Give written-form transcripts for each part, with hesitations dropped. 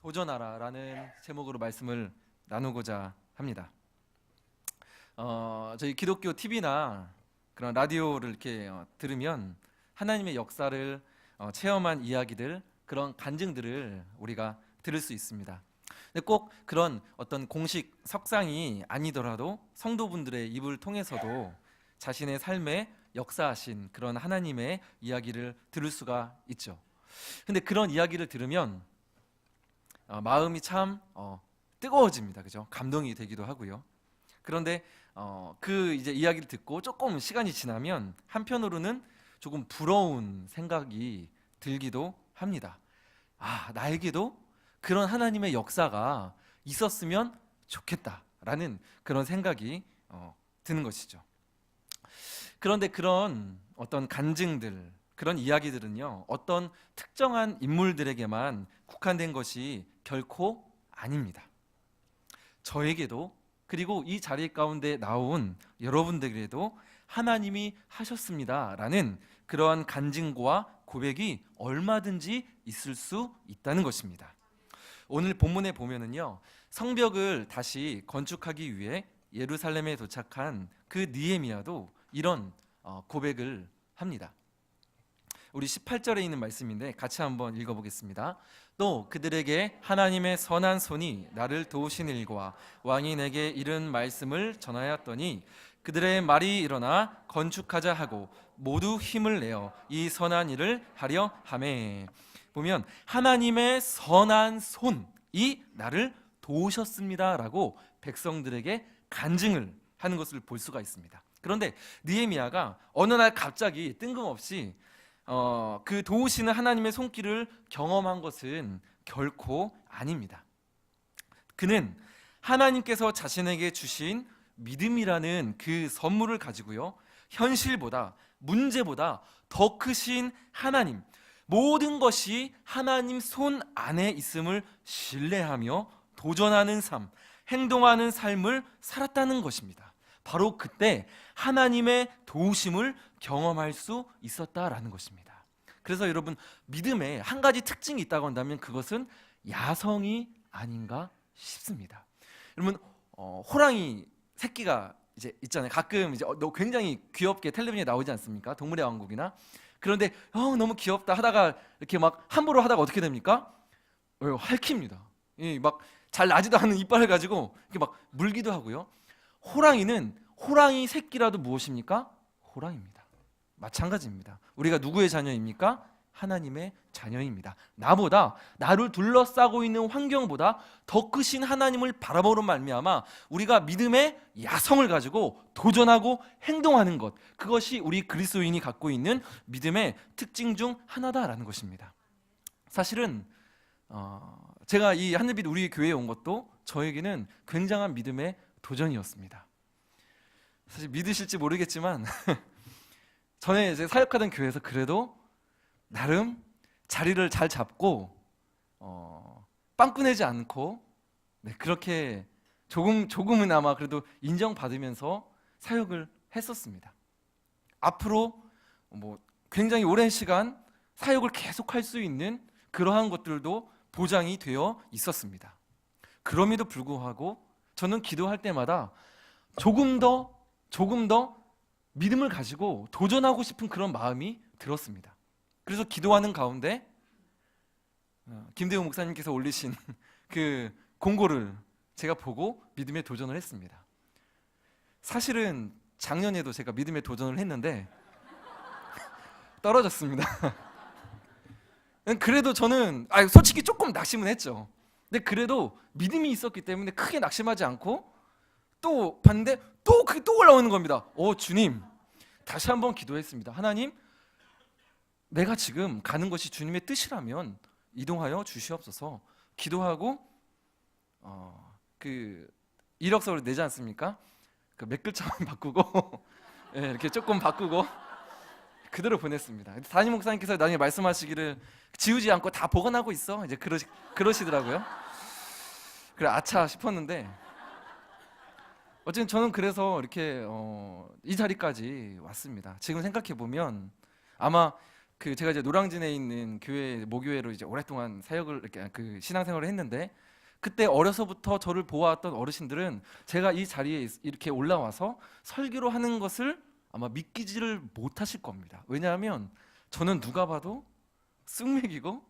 도전하라라는 제목으로 말씀을 나누고자 합니다. 저희 기독교 TV나 그런 라디오를 이렇게 들으면 하나님의 역사를 체험한 이야기들, 그런 간증들을 우리가 들을 수 있습니다. 근데 꼭 그런 어떤 공식 석상이 아니더라도 성도분들의 입을 통해서도 자신의 삶에 역사하신 그런 하나님의 이야기를 들을 수가 있죠. 근데 그런 이야기를 들으면 마음이 참 뜨거워집니다. 그죠? 감동이 되기도 하고요. 그런데 그 이제 이야기를 듣고 조금 시간이 지나면 한편으로는 조금 부러운 생각이 들기도 합니다. 나에게도 그런 하나님의 역사가 있었으면 좋겠다라는 그런 생각이 드는 것이죠. 그런데 그런 어떤 간증들, 그런 이야기들은요, 어떤 특정한 인물들에게만 국한된 것이 결코 아닙니다. 저에게도, 그리고 이 자리 가운데 나온 여러분들에게도 하나님이 하셨습니다라는 그러한 간증과 고백이 얼마든지 있을 수 있다는 것입니다. 오늘 본문에 보면은요, 성벽을 다시 건축하기 위해 예루살렘에 도착한 그 느헤미야도 이런 고백을 합니다. 우리 18절에 있는 말씀인데 같이 한번 읽어보겠습니다. 또 그들에게 하나님의 선한 손이 나를 도우신 일과 왕이 내게 이른 말씀을 전하였더니 그들의 말이 일어나 건축하자 하고 모두 힘을 내어 이 선한 일을 하려 하매. 보면 하나님의 선한 손이 나를 도우셨습니다라고 백성들에게 간증을 하는 것을 볼 수가 있습니다. 그런데 느헤미야가 어느 날 갑자기 뜬금없이 그 도우시는 하나님의 손길을 경험한 것은 결코 아닙니다. 그는 하나님께서 자신에게 주신 믿음이라는 그 선물을 가지고요, 현실보다, 문제보다 더 크신 하나님, 모든 것이 하나님 손 안에 있음을 신뢰하며 도전하는 삶, 행동하는 삶을 살았다는 것입니다. 바로 그때 하나님의 도우심을 경험할 수 있었다라는 것입니다. 그래서 여러분, 믿음에 한 가지 특징이 있다고 한다면 그것은 야성이 아닌가 싶습니다. 여러분, 호랑이 새끼가 이제 있잖아요. 가끔 이제 굉장히 귀엽게 텔레비전에 나오지 않습니까? 동물의 왕국이나. 그런데 너무 귀엽다 하다가 이렇게 막 함부로 하다가 어떻게 됩니까? 핥힙니다. 막 잘 나지도 않은 이빨을 가지고 이렇게 막 물기도 하고요. 호랑이는 호랑이 새끼라도 무엇입니까? 호랑이입니다. 마찬가지입니다. 우리가 누구의 자녀입니까? 하나님의 자녀입니다. 나를 둘러싸고 있는 환경보다 더 크신 하나님을 바라보는 말미암아 우리가 믿음의 야성을 가지고 도전하고 행동하는 것, 그것이 우리 그리스도인이 갖고 있는 믿음의 특징 중 하나다라는 것입니다. 사실은 제가 이 하늘빛 우리 교회에 온 것도 저에게는 굉장한 믿음의 도전이었습니다. 사실 믿으실지 모르겠지만 전에 이제 사역하던 교회에서 그래도 나름 자리를 잘 잡고 빵꾸내지 않고 그렇게 조금은 아마 그래도 인정받으면서 사역을 했었습니다. 앞으로 굉장히 오랜 시간 사역을 계속할 수 있는 그러한 것들도 보장이 되어 있었습니다. 그럼에도 불구하고 저는 기도할 때마다 조금 더 믿음을 가지고 도전하고 싶은 그런 마음이 들었습니다. 그래서 기도하는 가운데 김대우 목사님께서 올리신 그 공고를 제가 보고 믿음의 도전을 했습니다. 사실은 작년에도 제가 믿음의 도전을 했는데 떨어졌습니다. 그래도 저는 솔직히 조금 낙심은 했죠. 근데 그래도 믿음이 있었기 때문에 크게 낙심하지 않고 또 봤는데 그게 또 올라오는 겁니다. 주님, 다시 한번 기도했습니다. 하나님, 내가 지금 가는 것이 주님의 뜻이라면 이동하여 주시옵소서. 기도하고 그 이력서를 내지 않습니까? 그 몇 글자만 바꾸고 이렇게 조금 바꾸고 그대로 보냈습니다. 담임 목사님께서 나중에 말씀하시기를 지우지 않고 다 보관하고 있어, 이제 그러시더라고요. 그래, 아차 싶었는데 어쨌든 저는 그래서 이렇게 이 자리까지 왔습니다. 지금 생각해 보면 아마 제가 이제 노량진에 있는 교회 모교회로 이제 오랫동안 사역을 이렇게 신앙생활을 했는데, 그때 어려서부터 저를 보아왔던 어르신들은 제가 이 자리에 이렇게 올라와서 설교로 하는 것을 아마 믿기지를 못하실 겁니다. 왜냐하면 저는 누가 봐도 쓱맥이고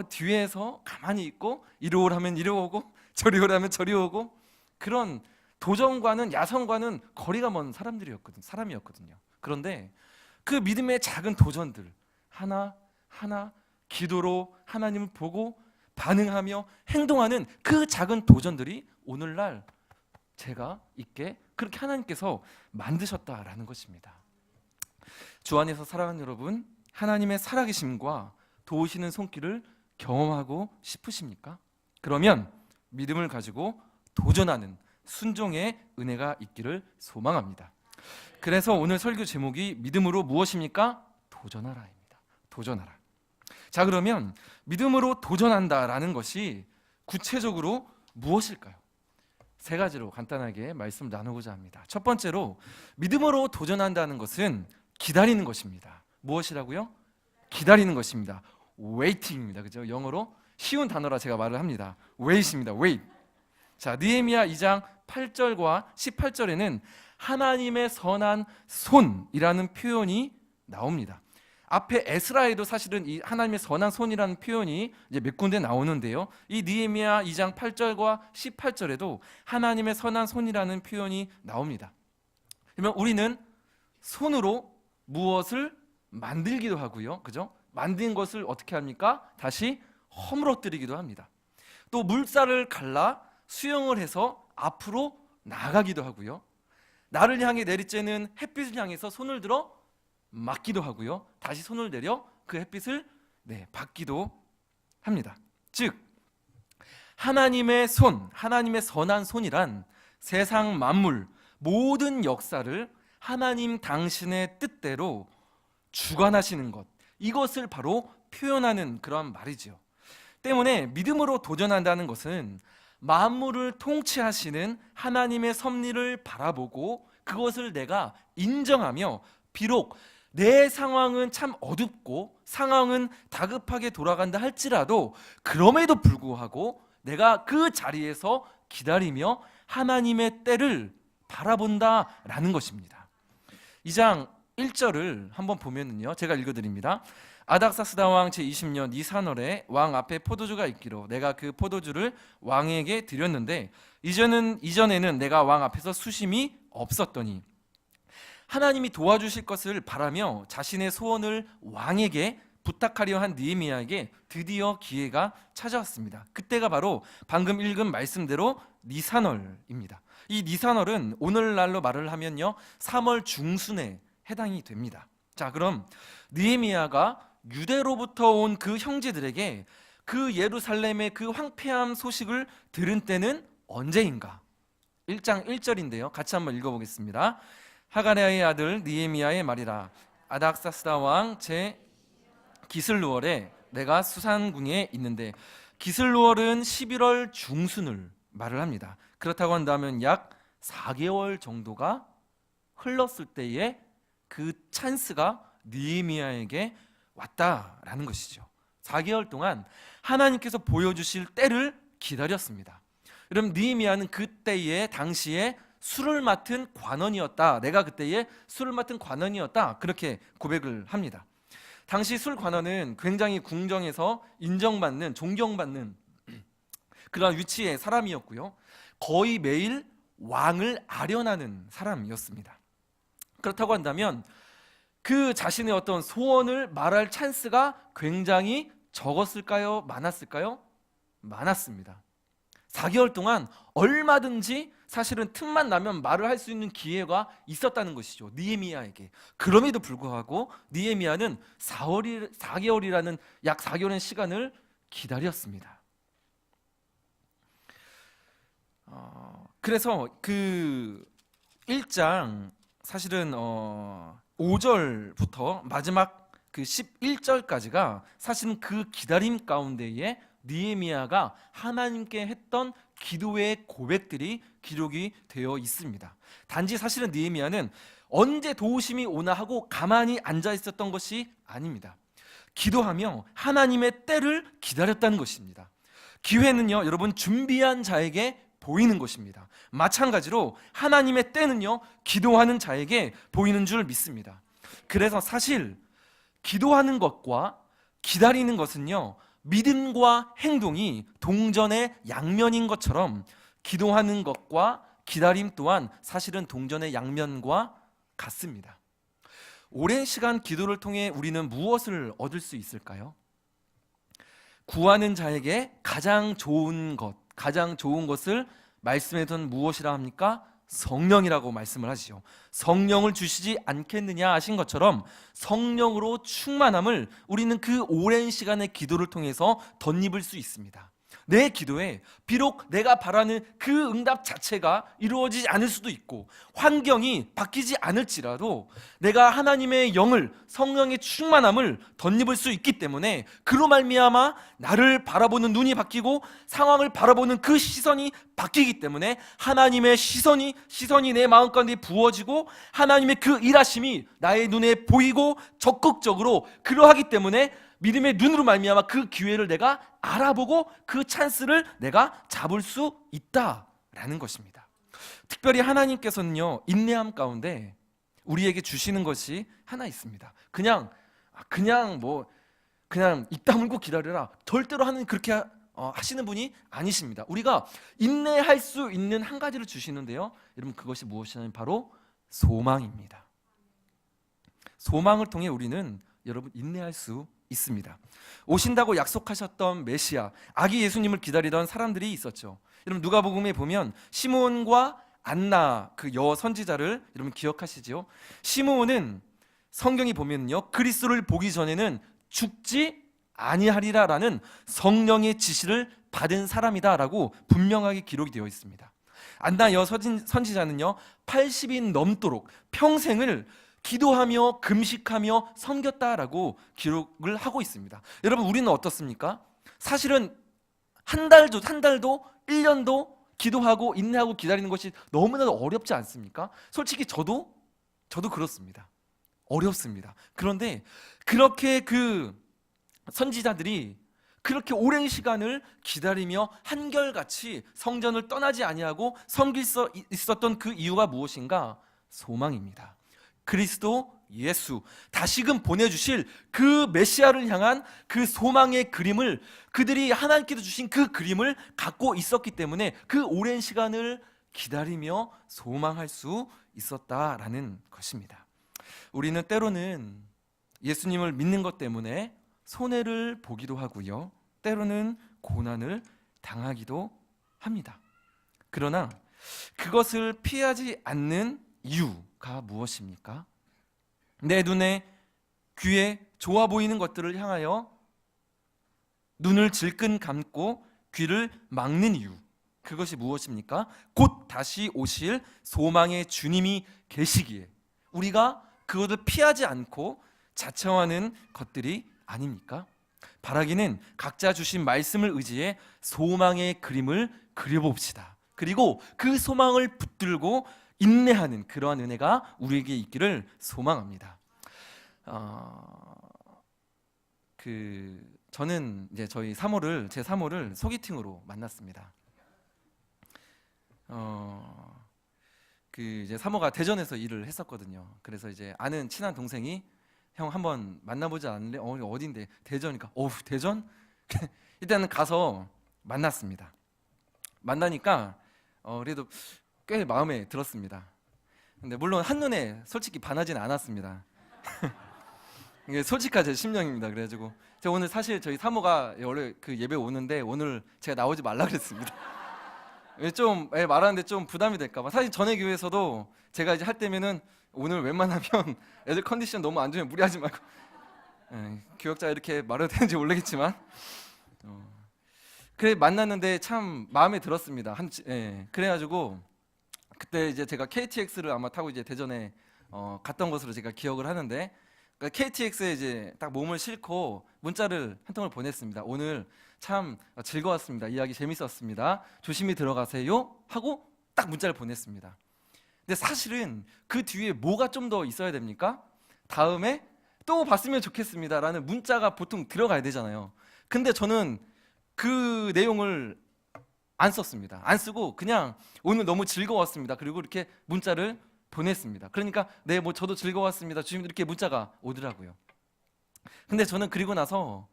뒤에서 가만히 있고 이리 오라면 이리 오고 저리 오라면 저리 오고, 그런 도전과는 야성과는 거리가 먼 사람이었거든요. 그런데 그 믿음의 작은 도전들 하나 하나 기도로 하나님을 보고 반응하며 행동하는 그 작은 도전들이 오늘날 제가 있게 그렇게 하나님께서 만드셨다라는 것입니다. 주 안에서 사랑하는 여러분, 하나님의 살아계심과 도우시는 손길을 경험하고 싶으십니까? 그러면 믿음을 가지고 도전하는 순종의 은혜가 있기를 소망합니다. 그래서 오늘 설교 제목이 믿음으로 무엇입니까? 도전하라입니다. 도전하라. 자, 그러면 믿음으로 도전한다라는 것이 구체적으로 무엇일까요? 세 가지로 간단하게 말씀 나누고자 합니다. 첫 번째로, 믿음으로 도전한다는 것은 기다리는 것입니다. 무엇이라고요? 기다리는 것입니다. waiting입니다. 그죠? 영어로 쉬운 단어라 제가 말을 합니다. wait입니다. wait. 자, 느헤미야 2장 8절과 18절에는 하나님의 선한 손이라는 표현이 나옵니다. 앞에 에스라에도 사실은 이 하나님의 선한 손이라는 표현이 이제 몇 군데 나오는데요. 이 느헤미야 2장 8절과 18절에도 하나님의 선한 손이라는 표현이 나옵니다. 그러면 우리는 손으로 무엇을 만들기도 하고요. 그죠? 만든 것을 어떻게 합니까? 다시 허물어뜨리기도 합니다. 또 물살을 갈라 수영을 해서 앞으로 나가기도 하고요. 나를 향해 내리쬐는 햇빛을 향해서 손을 들어 막기도 하고요. 다시 손을 내려 그 햇빛을 받기도 합니다. 즉 하나님의 손, 하나님의 선한 손이란 세상 만물 모든 역사를 하나님 당신의 뜻대로 주관하시는 것, 이것을 바로 표현하는 그런 말이죠. 때문에 믿음으로 도전한다는 것은 만물을 통치하시는 하나님의 섭리를 바라보고 그것을 내가 인정하며, 비록 내 상황은 참 어둡고 상황은 다급하게 돌아간다 할지라도 그럼에도 불구하고 내가 그 자리에서 기다리며 하나님의 때를 바라본다라는 것입니다. 2장 1절을 한번 보면은요, 제가 읽어드립니다. 아닥사스다 왕 제20년 니산월에 왕 앞에 포도주가 있기로 내가 그 포도주를 왕에게 드렸는데 이전에는 내가 왕 앞에서 수심이 없었더니, 하나님이 도와주실 것을 바라며 자신의 소원을 왕에게 부탁하려 한 느헤미야에게 드디어 기회가 찾아왔습니다. 그때가 바로 방금 읽은 말씀대로 니산월입니다. 이 니산월은 오늘날로 말을 하면요 3월 중순에 해당이 됩니다. 자, 그럼 느헤미야가 유대로부터 온 그 형제들에게 그 예루살렘의 그 황폐함 소식을 들은 때는 언제인가? 1장 1절인데요. 같이 한번 읽어보겠습니다. 하가랴의 아들 느헤미야의 말이라. 아닥사스다 왕 제 기슬루월에 내가 수산궁에 있는데, 기슬루월은 11월 중순을 말을 합니다. 그렇다고 한다면 약 4개월 정도가 흘렀을 때에 그 찬스가 느헤미야에게 왔다라는 것이죠. 4개월 동안 하나님께서 보여주실 때를 기다렸습니다. 그럼 느헤미야는 그때에 당시에 술을 맡은 관원이었다. 내가 그때에 술을 맡은 관원이었다. 그렇게 고백을 합니다. 당시 술 관원은 굉장히 궁정에서 인정받는, 존경받는 그런 위치의 사람이었고요. 거의 매일 왕을 아련하는 사람이었습니다. 그렇다고 한다면 그 자신의 어떤 소원을 말할 찬스가 굉장히 적었을까요? 많았을까요? 많았습니다. 4개월 동안 얼마든지 사실은 틈만 나면 말을 할 수 있는 기회가 있었다는 것이죠, 느헤미야에게. 그럼에도 불구하고 느헤미야는 4개월이라는 약 4개월의 시간을 기다렸습니다. 그래서 그 1장 사실은 5절부터 마지막 그 11절까지가 사실은 그 기다림 가운데에 느헤미야가 하나님께 했던 기도의 고백들이 기록이 되어 있습니다. 단지 사실은 느헤미야는 언제 도우심이 오나 하고 가만히 앉아 있었던 것이 아닙니다. 기도하며 하나님의 때를 기다렸다는 것입니다. 기회는요, 여러분, 준비한 자에게 보이는 것입니다. 마찬가지로 하나님의 때는요, 기도하는 자에게 보이는 줄 믿습니다. 그래서 사실 기도하는 것과 기다리는 것은요, 믿음과 행동이 동전의 양면인 것처럼 기도하는 것과 기다림 또한 사실은 동전의 양면과 같습니다. 오랜 시간 기도를 통해 우리는 무엇을 얻을 수 있을까요? 구하는 자에게 가장 좋은 것을 말씀에서는 무엇이라 합니까? 성령이라고 말씀을 하시죠. 성령을 주시지 않겠느냐 하신 것처럼 성령으로 충만함을 우리는 그 오랜 시간의 기도를 통해서 덧입을 수 있습니다. 내 기도에 비록 내가 바라는 그 응답 자체가 이루어지지 않을 수도 있고 환경이 바뀌지 않을지라도 내가 하나님의 영을, 성령의 충만함을 덧입을 수 있기 때문에 그로 말미암아 나를 바라보는 눈이 바뀌고 상황을 바라보는 그 시선이 바뀌기 때문에 하나님의 시선이 내 마음 가운데 부어지고 하나님의 그 일하심이 나의 눈에 보이고 적극적으로 그러하기 때문에 믿음의 눈으로 말미암아 그 기회를 내가 알아보고 그 찬스를 내가 잡을 수 있다라는 것입니다. 특별히 하나님께서는요, 인내함 가운데 우리에게 주시는 것이 하나 있습니다. 그냥 입 다물고 기다려라, 절대로 하는 그렇게 하시는 분이 아니십니다. 우리가 인내할 수 있는 한 가지를 주시는데요, 여러분, 그것이 무엇이냐면 바로 소망입니다. 소망을 통해 우리는 여러분 인내할 수 있습니다. 오신다고 약속하셨던 메시아, 아기 예수님을 기다리던 사람들이 있었죠. 여러분, 누가복음에 보면 시므온과 안나, 그 여 선지자를 여러분 기억하시죠? 시므온은 성경이 보면요, 그리스도를 보기 전에는 죽지 아니하리라라는 성령의 지시를 받은 사람이다라고 분명하게 기록이 되어 있습니다. 안나 여 선지자는요, 80인 넘도록 평생을 기도하며 금식하며 섬겼다라고 기록을 하고 있습니다. 여러분, 우리는 어떻습니까? 사실은 한 달도 1년도 기도하고 인내하고 기다리는 것이 너무나도 어렵지 않습니까? 솔직히 저도 그렇습니다. 어렵습니다. 그런데 그렇게 그 선지자들이 그렇게 오랜 시간을 기다리며 한결같이 성전을 떠나지 아니하고 섬길 수 있었던 그 이유가 무엇인가? 소망입니다. 그리스도 예수, 다시금 보내주실 그 메시아를 향한 그 소망의 그림을, 그들이 하나님께서 주신 그 그림을 갖고 있었기 때문에 그 오랜 시간을 기다리며 소망할 수 있었다라는 것입니다. 우리는 때로는 예수님을 믿는 것 때문에 손해를 보기도 하고요, 때로는 고난을 당하기도 합니다. 그러나 그것을 피하지 않는 이유가 무엇입니까? 내 눈에 귀에 좋아 보이는 것들을 향하여 눈을 질끈 감고 귀를 막는 이유, 그것이 무엇입니까? 곧 다시 오실 소망의 주님이 계시기에 우리가 그것을 피하지 않고 자청하는 것들이 아닙니까? 바라기는 각자 주신 말씀을 의지해 소망의 그림을 그려봅시다. 그리고 그 소망을 붙들고 인내하는 그러한 은혜가 우리에게 있기를 소망합니다. 저는 이제 제 사모를 소개팅으로 만났습니다. 이제 사모가 대전에서 일을 했었거든요. 그래서 이제 아는 친한 동생이 형 한번 만나보지 않을래? 어딘데? 대전이니까. 대전? 일단은 가서 만났습니다. 만나니까 그래도 꽤 마음에 들었습니다. 근데 물론 한눈에 솔직히 반하진 않았습니다. 이게 솔직한 제 심령입니다. 그래가지고 제가 오늘 사실 저희 사모가 원래 그 예배 오는데 오늘 제가 나오지 말라 그랬습니다. 좀 말하는데 좀 부담이 될까봐. 사실 전에 교회에서도 제가 이제 할 때면은 오늘 웬만하면 애들 컨디션 너무 안 좋으면 무리하지 말고, 교역자 이렇게 말해도 되는지 모르겠지만 그래 만났는데 참 마음에 들었습니다. 그래가지고 그때 이제 제가 KTX를 아마 타고 이제 대전에 갔던 것으로 제가 기억을 하는데, 그러니까 KTX에 이제 딱 몸을 싣고 문자를 한 통을 보냈습니다. 오늘 참 즐거웠습니다. 이야기 재밌었습니다. 조심히 들어가세요 하고 딱 문자를 보냈습니다. 근데 사실은 그 뒤에 뭐가 좀 더 있어야 됩니까? 다음에 또 봤으면 좋겠습니다라는 문자가 보통 들어가야 되잖아요. 근데 저는 그 내용을 안 썼습니다. 안 쓰고 그냥 오늘 너무 즐거웠습니다. 그리고 이렇게 문자를 보냈습니다. 그러니까 네, 뭐 저도 즐거웠습니다. 주님, 이렇게 문자가 오더라고요. 근데 저는 그리고 나서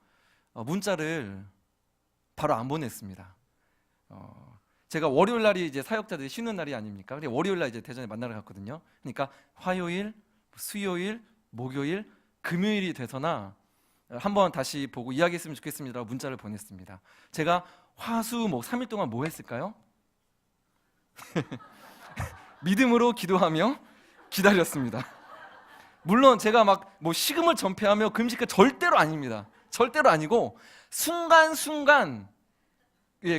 문자를 바로 안 보냈습니다. 제가 월요일 날이 이제 사역자들이 쉬는 날이 아닙니까? 근데 월요일 날 이제 대전에 만나러 갔거든요. 그러니까 화요일, 수요일, 목요일, 금요일이 돼서나 한번 다시 보고 이야기했으면 좋겠습니다라고 문자를 보냈습니다. 제가 화, 수, 목 3일 동안 뭐 했을까요? 믿음으로 기도하며 기다렸습니다. 물론 제가 막 뭐 식음을 전폐하며 금식할 절대로 아닙니다. 절대로 아니고 순간순간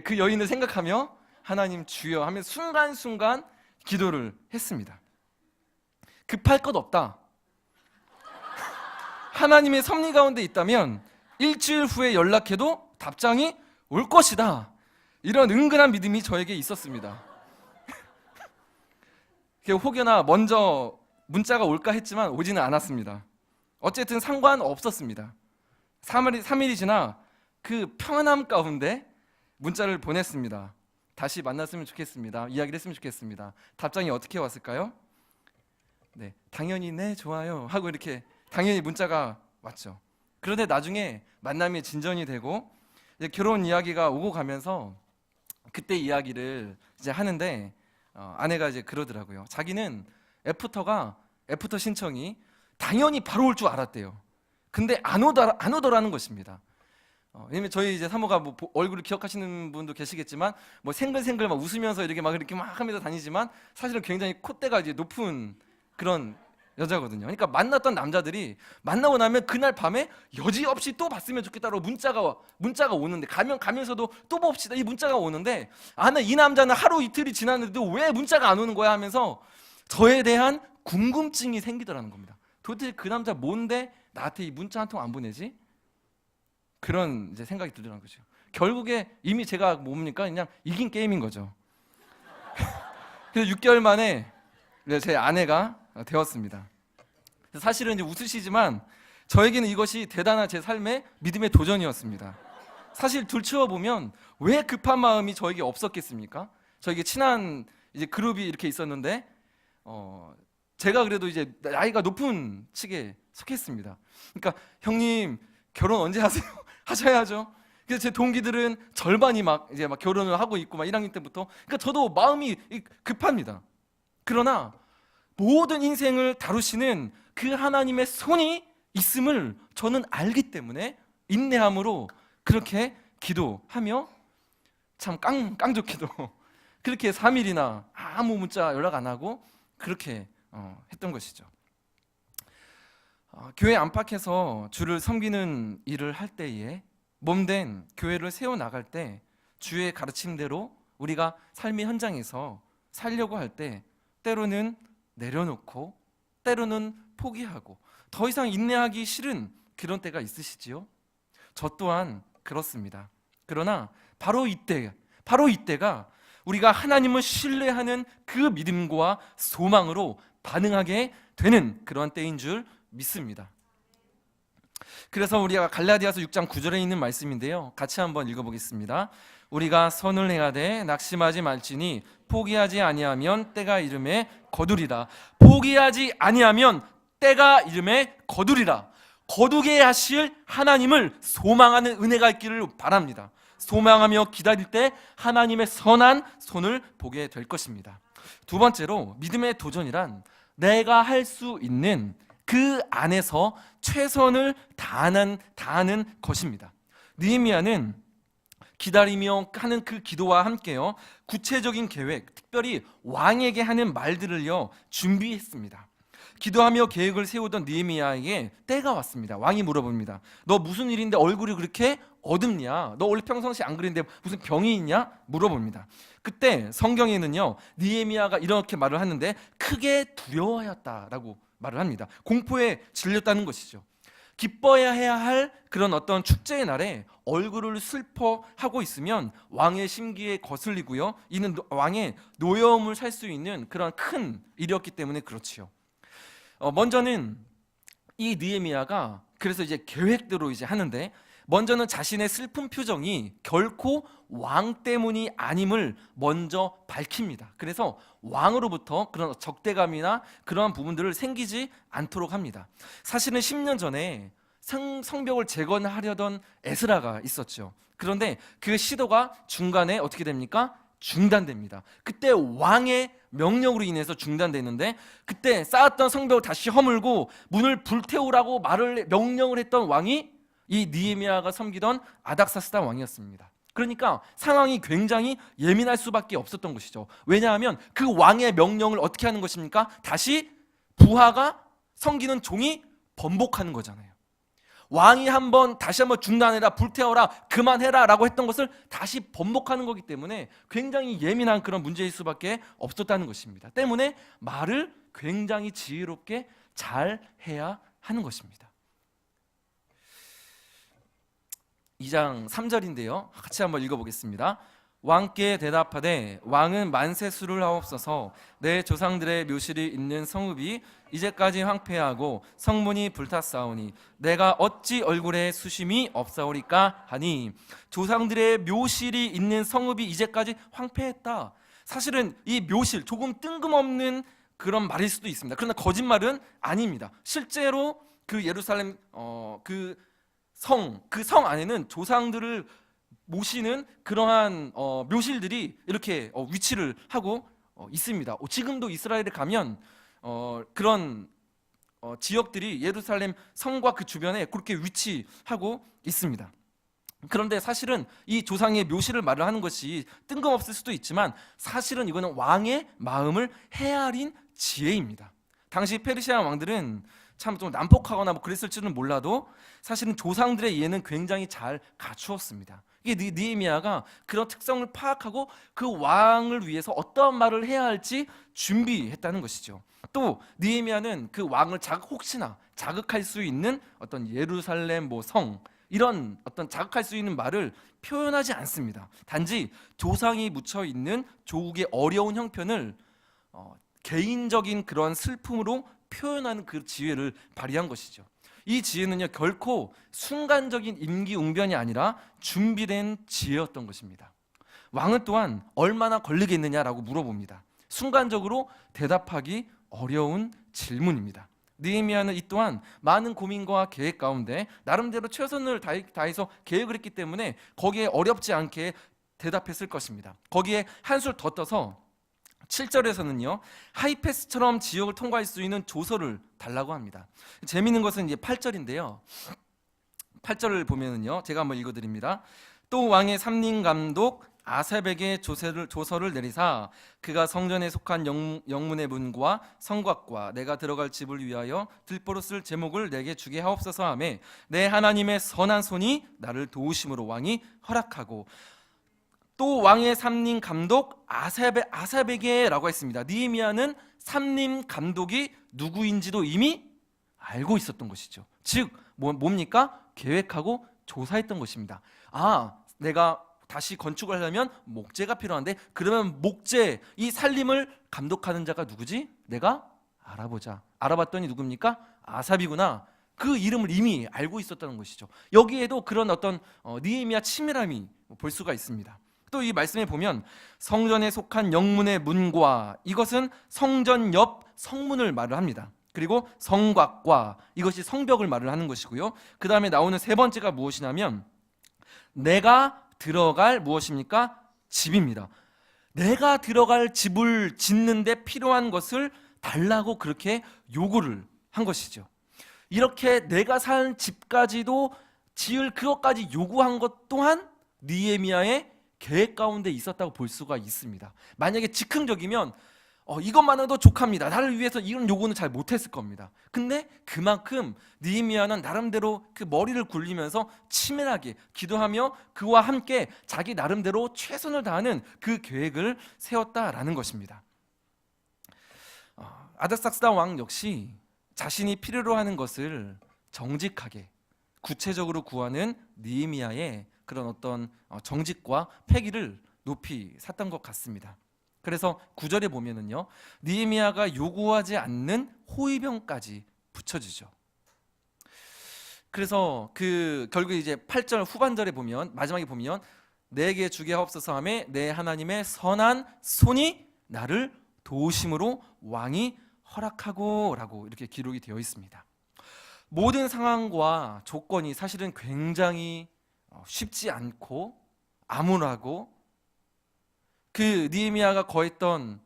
그 여인을 생각하며 하나님 주여 하며 순간순간 기도를 했습니다. 급할 것 없다. 하나님의 섭리 가운데 있다면 일주일 후에 연락해도 답장이 올 것이다. 이런 은근한 믿음이 저에게 있었습니다. 혹여나 먼저 문자가 올까 했지만 오지는 않았습니다. 어쨌든 상관없었습니다. 3일이 지나 그 평안함 가운데 문자를 보냈습니다. 다시 만났으면 좋겠습니다. 이야기를 했으면 좋겠습니다. 답장이 어떻게 왔을까요? 네, 당연히 네, 좋아요 하고 이렇게 당연히 문자가 왔죠. 그런데 나중에 만남이 진전이 되고 이제 결혼 이야기가 오고 가면서 그때 이야기를 이제 하는데 아내가 이제 그러더라고요. 자기는 애프터 신청이 당연히 바로 올 줄 알았대요. 근데 안 오더라는 것입니다. 왜냐면 저희 이제 사모가 뭐 얼굴을 기억하시는 분도 계시겠지만 뭐 생글생글 막 웃으면서 이렇게 막 하면서 다니지만 사실은 굉장히 콧대가 이제 높은 그런 여자거든요. 그러니까 만났던 남자들이 만나고 나면 그날 밤에 여지없이 또 봤으면 좋겠다고 문자가 오는데 가면서도 또 봅시다 이 문자가 오는데 이 남자는 하루 이틀이 지났는데도 왜 문자가 안 오는 거야 하면서 저에 대한 궁금증이 생기더라는 겁니다. 도대체 그 남자 뭔데 나한테 이 문자 한 통 안 보내지? 그런 이제 생각이 들더라는 거죠. 결국에 이미 제가 뭡니까? 그냥 이긴 게임인 거죠. 그래서 6개월 만에 제 아내가 되었습니다. 사실은 이제 웃으시지만 저에게는 이것이 대단한 제 삶의 믿음의 도전이었습니다. 사실 들추어 보면 왜 급한 마음이 저에게 없었겠습니까? 저에게 친한 이제 그룹이 이렇게 있었는데 제가 그래도 이제 나이가 높은 측에 속했습니다. 그러니까 형님 결혼 언제 하세요? 하셔야죠. 그래서 제 동기들은 절반이 막 결혼을 하고 있고 막 1학년 때부터. 그러니까 저도 마음이 급합니다. 그러나 모든 인생을 다루시는 그 하나님의 손이 있음을 저는 알기 때문에 인내함으로 그렇게 기도하며 참 깡좋게도 그렇게 3일이나 아무 문자 연락 안 하고 그렇게 했던 것이죠. 교회 안팎에서 주를 섬기는 일을 할 때에 몸된 교회를 세워나갈 때 주의 가르침대로 우리가 삶의 현장에서 살려고 할 때 때로는 내려놓고 때로는 포기하고 더 이상 인내하기 싫은 그런 때가 있으시지요? 저 또한 그렇습니다. 그러나 바로 이때가 우리가 하나님을 신뢰하는 그 믿음과 소망으로 반응하게 되는 그러한 때인 줄 믿습니다. 그래서 우리가 갈라디아서 6장 9절에 있는 말씀인데요, 같이 한번 읽어보겠습니다. 우리가 선을 행하되 낙심하지 말지니 포기하지 아니하면 때가 이름에 거두리라. 포기하지 아니하면 때가 이름에 거두리라. 거두게 하실 하나님을 소망하는 은혜가 있기를 바랍니다. 소망하며 기다릴 때 하나님의 선한 손을 보게 될 것입니다. 두 번째로 믿음의 도전이란 내가 할 수 있는 그 안에서 최선을 다하는 것입니다. 느헤미야는 기다리며 하는 그 기도와 함께요, 구체적인 계획, 특별히 왕에게 하는 말들을요 준비했습니다. 기도하며 계획을 세우던 느헤미야에게 때가 왔습니다. 왕이 물어봅니다. 너 무슨 일인데 얼굴이 그렇게 어둡냐? 너 원래 평상시 안 그랬는데 무슨 병이 있냐? 물어봅니다. 그때 성경에는요 느헤미야가 이렇게 말을 하는데 크게 두려워하였다라고 말을 합니다. 공포에 질렸다는 것이죠. 기뻐야 해야 할 그런 어떤 축제의 날에 얼굴을 슬퍼하고 있으면 왕의 심기에 거슬리고요, 이는 왕의 노여움을 살 수 있는 그런 큰 일이었기 때문에 그렇지요. 먼저는 이 느헤미야가 그래서 이제 계획대로 이제 하는데, 먼저는 자신의 슬픈 표정이 결코 왕 때문이 아님을 먼저 밝힙니다. 그래서 왕으로부터 그런 적대감이나 그러한 부분들을 생기지 않도록 합니다. 사실은 10년 전에 성벽을 재건하려던 에스라가 있었죠. 그런데 그 시도가 중간에 어떻게 됩니까? 중단됩니다. 그때 왕의 명령으로 인해서 중단되는데, 그때 쌓았던 성벽을 다시 허물고 문을 불태우라고 명령을 했던 왕이 이 느헤미야가 섬기던 아닥사스다 왕이었습니다. 그러니까 상황이 굉장히 예민할 수밖에 없었던 것이죠. 왜냐하면 그 왕의 명령을 어떻게 하는 것입니까? 다시 부하가, 섬기는 종이 번복하는 거잖아요. 왕이 다시 한번 중단해라, 불태워라, 그만해라 라고 했던 것을 다시 번복하는 거기 때문에 굉장히 예민한 그런 문제일 수밖에 없었다는 것입니다. 때문에 말을 굉장히 지혜롭게 잘 해야 하는 것입니다. 2장 3절인데요, 같이 한번 읽어보겠습니다. 왕께 대답하되 왕은 만세수를 하옵소서. 내 조상들의 묘실이 있는 성읍이 이제까지 황폐하고 성문이 불탔사오니 내가 어찌 얼굴에 수심이 없사오리까 하니, 조상들의 묘실이 있는 성읍이 이제까지 황폐했다. 사실은 이 묘실, 조금 뜬금없는 그런 말일 수도 있습니다. 그러나 거짓말은 아닙니다. 실제로 그 예루살렘 그 성 안에는 조상들을 모시는 그러한 묘실들이 이렇게 위치를 하고 있습니다. 지금도 이스라엘에 가면 그런 지역들이 예루살렘 성과 그 주변에 그렇게 위치하고 있습니다. 그런데 사실은 이 조상의 묘실을 말을 하는 것이 뜬금없을 수도 있지만, 사실은 이거는 왕의 마음을 헤아린 지혜입니다. 당시 페르시아 왕들은 참 좀 난폭하거나 그랬을지는 몰라도 사실은 조상들의 이해는 굉장히 잘 갖추었습니다. 이게 느헤미야가 그런 특성을 파악하고 그 왕을 위해서 어떤 말을 해야 할지 준비했다는 것이죠. 또 느헤미야는 그 왕을 혹시나 자극할 수 있는 어떤 예루살렘 성, 이런 어떤 자극할 수 있는 말을 표현하지 않습니다. 단지 조상이 묻혀 있는 조국의 어려운 형편을 개인적인 그런 슬픔으로 표현하는 그 지혜를 발휘한 것이죠. 이 지혜는요, 결코 순간적인 임기응변이 아니라 준비된 지혜였던 것입니다. 왕은 또한 얼마나 걸리겠느냐라고 물어봅니다. 순간적으로 대답하기 어려운 질문입니다. 느헤미야는 이 또한 많은 고민과 계획 가운데 나름대로 최선을 다해서 계획을 했기 때문에 거기에 어렵지 않게 대답했을 것입니다. 거기에 한술 더 떠서 7절에서는요, 하이패스처럼 지역을 통과할 수 있는 조서를 달라고 합니다. 재미있는 것은 이제 8절인데요. 8절을 보면은요, 제가 한번 읽어드립니다. 또 왕의 삼림 감독 아삽에게 조서를 내리사 그가 성전에 속한 영문의 문과 성곽과 내가 들어갈 집을 위하여 들보로 쓸 제목을 내게 주게 하옵소서 하매, 내 하나님의 선한 손이 나를 도우심으로 왕이 허락하고, 또 왕의 삼림 감독 아삽에게라고 했습니다. 느헤미야는 삼림 감독이 누구인지도 이미 알고 있었던 것이죠. 즉 뭡니까? 계획하고 조사했던 것입니다. 내가 다시 건축을 하려면 목재가 필요한데, 그러면 목재, 이 살림을 감독하는 자가 누구지? 내가 알아보자. 알아봤더니 누굽니까? 아삽이구나. 그 이름을 이미 알고 있었다는 것이죠. 여기에도 그런 어떤 느헤미야 치밀함이 볼 수가 있습니다. 또 이 말씀에 보면 성전에 속한 영문의 문과, 이것은 성전 옆 성문을 말을 합니다. 그리고 성곽과, 이것이 성벽을 말을 하는 것이고요. 그 다음에 나오는 세 번째가 무엇이냐면 내가 들어갈 무엇입니까? 집입니다. 내가 들어갈 집을 짓는데 필요한 것을 달라고 그렇게 요구를 한 것이죠. 이렇게 내가 산 집까지도 지을 그것까지 요구한 것 또한 느헤미야의 계획 가운데 있었다고 볼 수가 있습니다. 만약에 즉흥적이면 이것만으로도 족합니다, 나를 위해서 이런 요구는 잘 못했을 겁니다. 근데 그만큼 느헤미야는 나름대로 그 머리를 굴리면서 치밀하게 기도하며 그와 함께 자기 나름대로 최선을 다하는 그 계획을 세웠다라는 것입니다. 아닥사스다 왕 역시 자신이 필요로 하는 것을 정직하게 구체적으로 구하는 느헤미야의 그런 어떤 정직과 패기를 높이 샀던 것 같습니다. 그래서 9절에 보면은요, 느헤미야가 요구하지 않는 호위병까지 붙여주죠. 그래서 그 결국 이제 8절 후반절에 보면, 마지막에 보면 내게 주게 하옵소서 하매 내 하나님의 선한 손이 나를 도우심으로 왕이 허락하고 라고 이렇게 기록이 되어 있습니다. 모든 상황과 조건이 사실은 굉장히 쉽지 않고 암울하고, 그 느헤미야가 거했던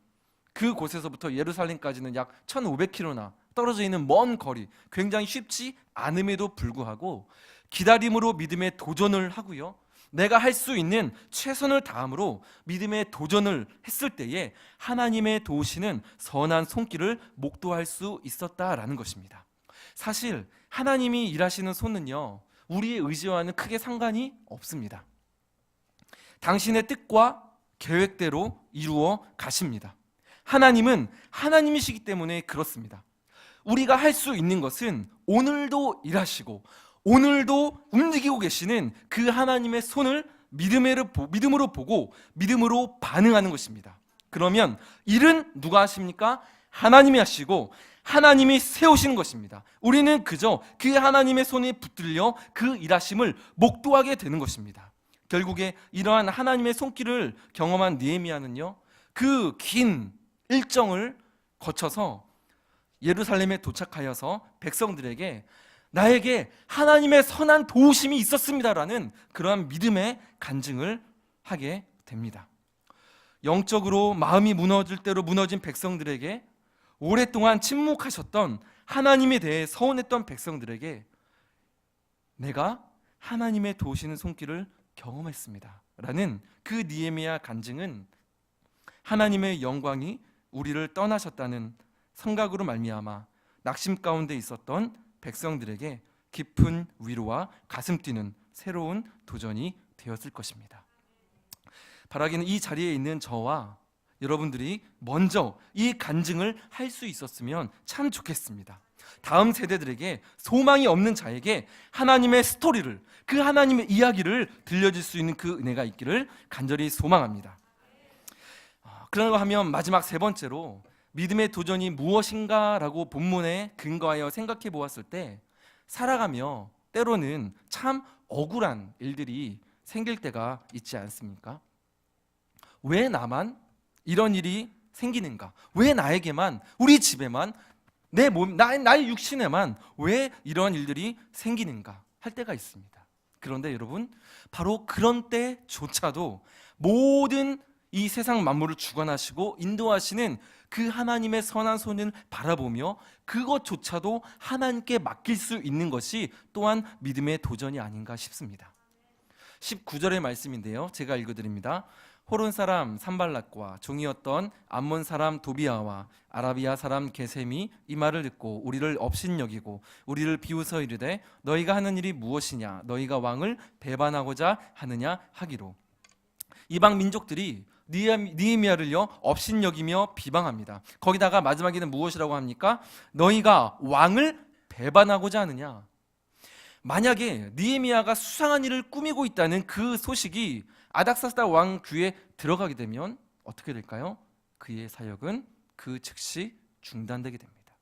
그 곳에서부터 예루살렘까지는 약 1500km나 떨어져 있는 먼 거리, 굉장히 쉽지 않음에도 불구하고 기다림으로 믿음의 도전을 하고요, 내가 할 수 있는 최선을 다함으로 믿음의 도전을 했을 때에 하나님의 도우시는 선한 손길을 목도할 수 있었다라는 것입니다. 사실 하나님이 일하시는 손은요, 우리의 의지와는 크게 상관이 없습니다. 당신의 뜻과 계획대로 이루어 가십니다. 하나님은 하나님이시기 때문에 그렇습니다. 우리가 할 수 있는 것은 오늘도 일하시고 오늘도 움직이고 계시는 그 하나님의 손을 믿음으로 보고 믿음으로 반응하는 것입니다. 그러면 일은 누가 하십니까? 하나님이 하시고 하나님이 세우시는 것입니다. 우리는 그저 그 하나님의 손에 붙들려 그 일하심을 목도하게 되는 것입니다. 결국에 이러한 하나님의 손길을 경험한 느헤미야는요, 그 긴 일정을 거쳐서 예루살렘에 도착하여서 백성들에게 나에게 하나님의 선한 도우심이 있었습니다라는 그러한 믿음의 간증을 하게 됩니다. 영적으로 마음이 무너질 대로 무너진 백성들에게, 오랫동안 침묵하셨던 하나님에 대해 서운했던 백성들에게 내가 하나님의 도우시는 손길을 경험했습니다 라는 그 느헤미야 간증은 하나님의 영광이 우리를 떠나셨다는 생각으로 말미암아 낙심 가운데 있었던 백성들에게 깊은 위로와 가슴 뛰는 새로운 도전이 되었을 것입니다. 바라기는 이 자리에 있는 저와 여러분들이 먼저 이 간증을 할 수 있었으면 참 좋겠습니다. 다음 세대들에게, 소망이 없는 자에게 하나님의 스토리를, 그 하나님의 이야기를 들려줄 수 있는 그 은혜가 있기를 간절히 소망합니다. 그러고 하면 마지막 세 번째로 믿음의 도전이 무엇인가라고 본문에 근거하여 생각해 보았을 때, 살아가며 때로는 참 억울한 일들이 생길 때가 있지 않습니까? 왜 나만 이런 일이 생기는가? 왜 나에게만, 우리 집에만, 내 몸, 나의 육신에만 왜 이런 일들이 생기는가 할 때가 있습니다. 그런데 여러분, 바로 그런 때조차도 모든 이 세상 만물을 주관하시고 인도하시는 그 하나님의 선한 손을 바라보며 그것조차도 하나님께 맡길 수 있는 것이 또한 믿음의 도전이 아닌가 싶습니다. 19절의 말씀인데요, 제가 읽어드립니다. 호론 사람 산발락과 종이었던 암몬 사람 도비아와 아라비아 사람 게셈이 이 말을 듣고 우리를 업신여기고 우리를 비웃어 이르되 너희가 하는 일이 무엇이냐? 너희가 왕을 배반하고자 하느냐 하기로. 이방 민족들이 느헤미야를요 업신여기며 비방합니다. 거기다가 마지막에는 무엇이라고 합니까? 너희가 왕을 배반하고자 하느냐. 만약에 느헤미야가 수상한 일을 꾸미고 있다는 그 소식이 아닥사스다 왕 귀에 들어가게 되면 어떻게 될까요? 그의 사역은 그 즉시 중단되게 됩니다.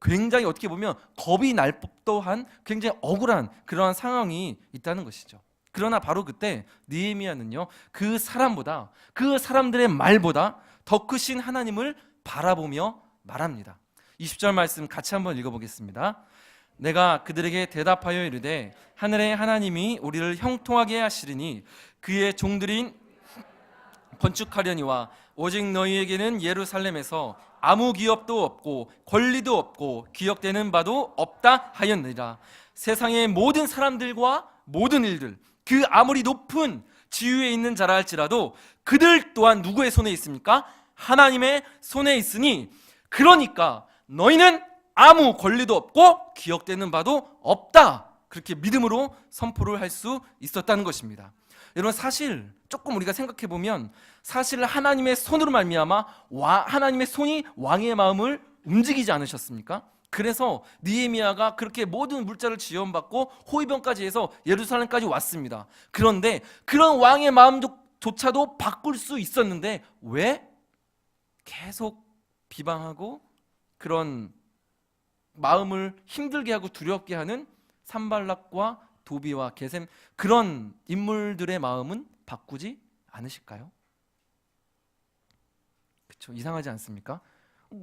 굉장히 어떻게 보면 겁이 날 법도 한 굉장히 억울한 그러한 상황이 있다는 것이죠. 그러나 바로 그때 느헤미야는요, 그 사람보다, 그 사람들의 말보다 더 크신 하나님을 바라보며 말합니다. 20절 말씀 같이 한번 읽어보겠습니다. 내가 그들에게 대답하여 이르되 하늘의 하나님이 우리를 형통하게 하시리니 그의 종들인 건축하려니와 오직 너희에게는 예루살렘에서 아무 기업도 없고 권리도 없고 기억되는 바도 없다 하였느니라. 세상의 모든 사람들과 모든 일들, 그 아무리 높은 지위에 있는 자라 할지라도 그들 또한 누구의 손에 있습니까? 하나님의 손에 있으니 그러니까 너희는 아무 권리도 없고 기억되는 바도 없다. 그렇게 믿음으로 선포를 할 수 있었다는 것입니다. 여러분, 사실 조금 우리가 생각해 보면 사실 하나님의 손으로 말미암아 하나님의 손이 왕의 마음을 움직이지 않으셨습니까? 그래서 느헤미야가 그렇게 모든 물자를 지원받고 호위병까지 해서 예루살렘까지 왔습니다. 그런데 그런 왕의 마음조차도 바꿀 수 있었는데 왜 계속 비방하고 그런 마음을 힘들게 하고 두렵게 하는 산발락과 도비와 게셈, 그런 인물들의 마음은 바꾸지 않으실까요? 그렇죠. 이상하지 않습니까?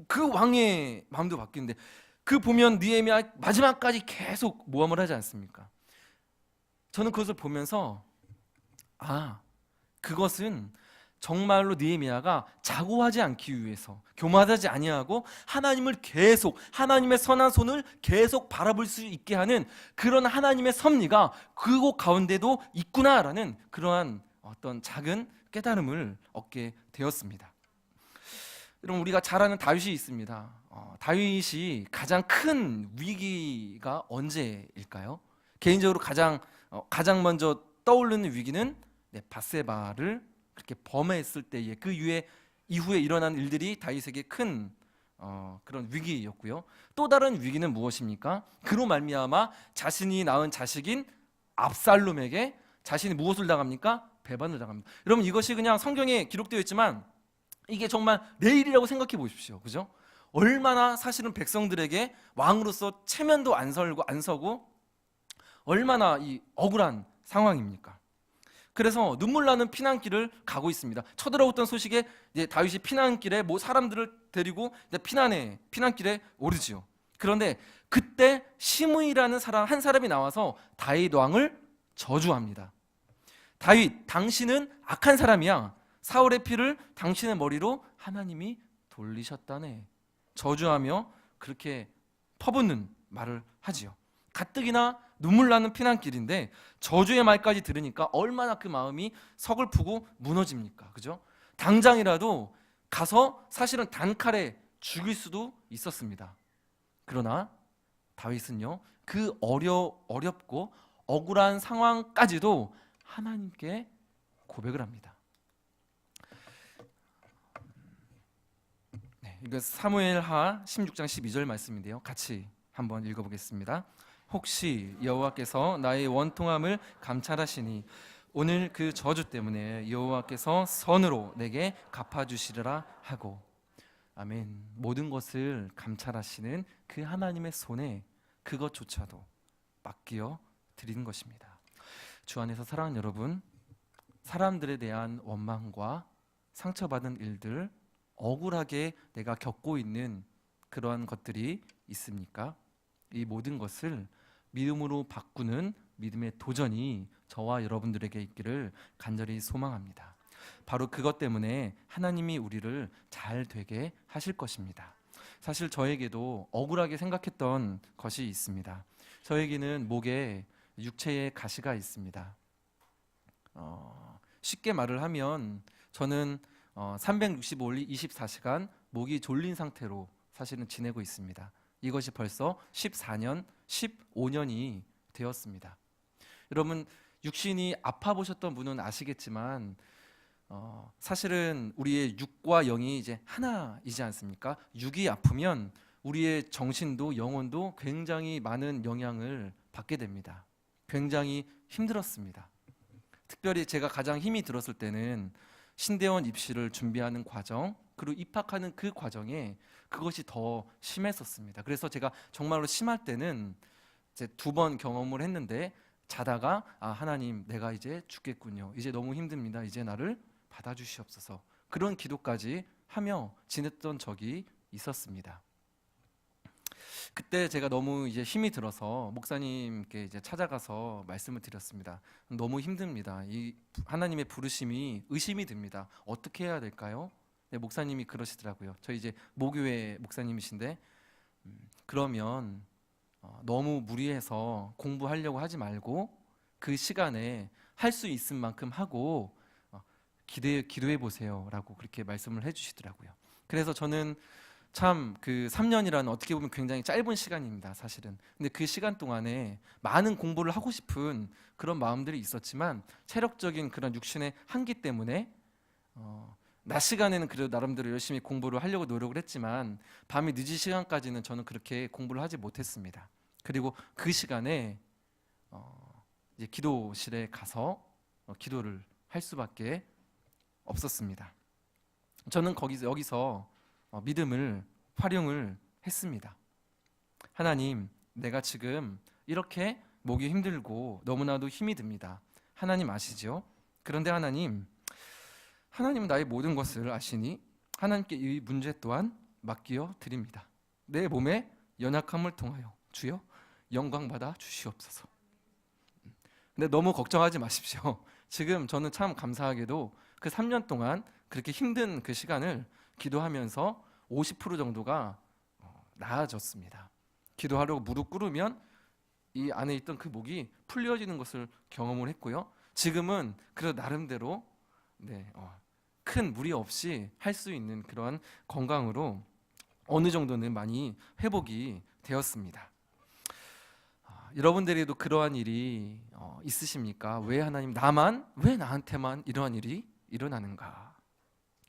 그 왕의 마음도 바뀌는데, 그 보면 느헤미야 마지막까지 계속 모함을 하지 않습니까? 저는 그것을 보면서 그것은 정말로 느헤미야가 자고하지 않기 위해서, 교만하지 아니하고 하나님을 계속, 하나님의 선한 손을 계속 바라볼 수 있게 하는 그런 하나님의 섭리가 그곳 가운데도 있구나라는 그러한 어떤 작은 깨달음을 얻게 되었습니다. 여러분, 우리가 잘 아는 다윗이 있습니다. 다윗이 가장 큰 위기가 언제일까요? 개인적으로 가장 먼저 떠오르는 위기는 밧세바를 그렇게 범했을 때에 그 이후에 일어난 일들이 다윗에게 큰 그런 위기였고요. 또 다른 위기는 무엇입니까? 그로 말미암아 자신이 낳은 자식인 압살롬에게 자신이 무엇을 당합니까? 배반을 당합니다. 여러분, 이것이 그냥 성경에 기록되어 있지만 이게 정말 내일이라고 생각해 보십시오. 그죠? 얼마나 사실은 백성들에게 왕으로서 체면도 안 서고 얼마나 이 억울한 상황입니까? 그래서 눈물 나는 피난길을 가고 있습니다. 쳐들어왔던 소식에 이제 다윗이 피난길에 사람들을 데리고 이제 피난길에 오르지요. 그런데 그때 시므이라는 한 사람이 나와서 다윗 왕을 저주합니다. 다윗, 당신은 악한 사람이야. 사울의 피를 당신의 머리로 하나님이 돌리셨다네. 저주하며 그렇게 퍼붓는 말을 하지요. 가뜩이나 눈물 나는 피난길인데 저주의 말까지 들으니까 얼마나 그 마음이 서글프고 무너집니까? 그죠? 당장이라도 가서 사실은 단칼에 죽일 수도 있었습니다. 그러나 다윗은요, 그 어렵고 억울한 상황까지도 하나님께 고백을 합니다. 이거 사무엘하 16장 12절 말씀인데요. 같이 한번 읽어보겠습니다. 혹시 여호와께서 나의 원통함을 감찰하시니 오늘 그 저주 때문에 여호와께서 선으로 내게 갚아주시리라 하고. 아멘. 모든 것을 감찰하시는 그 하나님의 손에 그것조차도 맡겨 드리는 것입니다. 주 안에서 사랑하는 여러분, 사람들에 대한 원망과 상처받은 일들, 억울하게 내가 겪고 있는 그러한 것들이 있습니까? 이 모든 것을 믿음으로 바꾸는 믿음의 도전이 저와 여러분들에게 있기를 간절히 소망합니다. 바로 그것 때문에 하나님이 우리를 잘 되게 하실 것입니다. 사실 저에게도 억울하게 생각했던 것이 있습니다. 저에게는 목에 육체의 가시가 있습니다. 쉽게 말을 하면 저는 365일 24시간 목이 졸린 상태로 사실은 지내고 있습니다. 이것이 벌써 14년, 15년이 되었습니다. 여러분, 육신이 아파 보셨던 분은 아시겠지만 사실은 우리의 육과 영이 이제 하나이지 않습니까? 육이 아프면 우리의 정신도 영혼도 굉장히 많은 영향을 받게 됩니다. 굉장히 힘들었습니다. 특별히 제가 가장 힘이 들었을 때는 신대원 입시를 준비하는 과정, 그리고 입학하는 그 과정에 그것이 더 심했었습니다. 그래서 제가 정말로 심할 때는 이제 2번 경험을 했는데 자다가 하나님, 내가 이제 죽겠군요. 이제 너무 힘듭니다. 이제 나를 받아주시옵소서. 그런 기도까지 하며 지냈던 적이 있었습니다. 그때 제가 너무 이제 힘이 들어서 목사님께 이제 찾아가서 말씀을 드렸습니다. 너무 힘듭니다. 이 하나님의 부르심이 의심이 듭니다. 어떻게 해야 될까요? 네, 목사님이 그러시더라고요. 저희 이제 모교회 목사님이신데 그러면 너무 무리해서 공부하려고 하지 말고 그 시간에 할 수 있을 만큼 하고 기도해 보세요라고 그렇게 말씀을 해주시더라고요. 그래서 저는 참 그 3년이라는 어떻게 보면 굉장히 짧은 시간입니다, 사실은. 근데 그 시간 동안에 많은 공부를 하고 싶은 그런 마음들이 있었지만 체력적인 그런 육신의 한계 때문에 낮 시간에는 그래도 나름대로 열심히 공부를 하려고 노력을 했지만 밤이 늦은 시간까지는 저는 그렇게 공부를 하지 못했습니다. 그리고 그 시간에 이제 기도실에 가서 기도를 할 수밖에 없었습니다. 저는 여기서 믿음을 활용을 했습니다. 하나님, 내가 지금 이렇게 목이 힘들고 너무나도 힘이 듭니다. 하나님 아시죠? 그런데 하나님은 나의 모든 것을 아시니 하나님께 이 문제 또한 맡겨 드립니다. 내 몸의 연약함을 통하여 주여 영광 받아 주시옵소서. 근데 너무 걱정하지 마십시오. 지금 저는 참 감사하게도 그 3년 동안 그렇게 힘든 그 시간을 기도하면서 50% 정도가 나아졌습니다. 기도하려고 무릎 꿇으면 이 안에 있던 그 목이 풀려지는 것을 경험을 했고요. 지금은 그래도 나름대로 큰 무리 없이 할 수 있는 그런 건강으로 어느 정도는 많이 회복이 되었습니다. 여러분들에게도 그러한 일이 있으십니까? 왜 왜 나한테만 이러한 일이 일어나는가?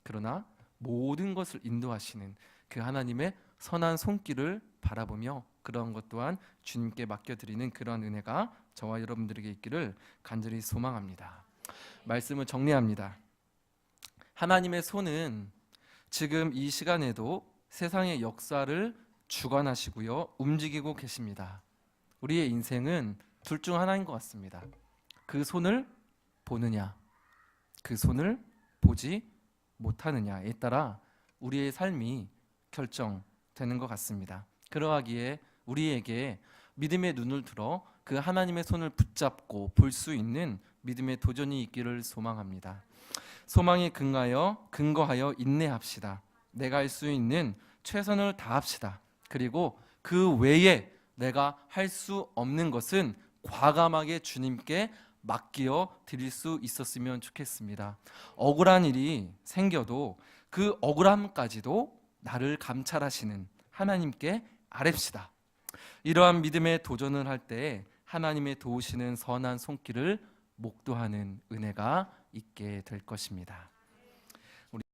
그러나 모든 것을 인도하시는 그 하나님의 선한 손길을 바라보며 그런 것 또한 주님께 맡겨드리는 그러한 은혜가 저와 여러분들에게 있기를 간절히 소망합니다. 말씀을 정리합니다. 하나님의 손은 지금 이 시간에도 세상의 역사를 주관하시고요, 움직이고 계십니다. 우리의 인생은 둘 중 하나인 것 같습니다. 그 손을 보느냐, 그 손을 보지 못하느냐에 따라 우리의 삶이 결정되는 것 같습니다. 그러하기에 우리에게 믿음의 눈을 들어 그 하나님의 손을 붙잡고 볼 수 있는 믿음의 도전이 있기를 소망합니다. 소망에 근거하여 인내합시다. 내가 할 수 있는 최선을 다합시다. 그리고 그 외에 내가 할 수 없는 것은 과감하게 주님께 맡겨 드릴 수 있었으면 좋겠습니다. 억울한 일이 생겨도 그 억울함까지도 나를 감찰하시는 하나님께 아뢰시다. 이러한 믿음의 도전을 할 때 하나님의 도우시는 선한 손길을 목도하는 은혜가 있게 될 것입니다.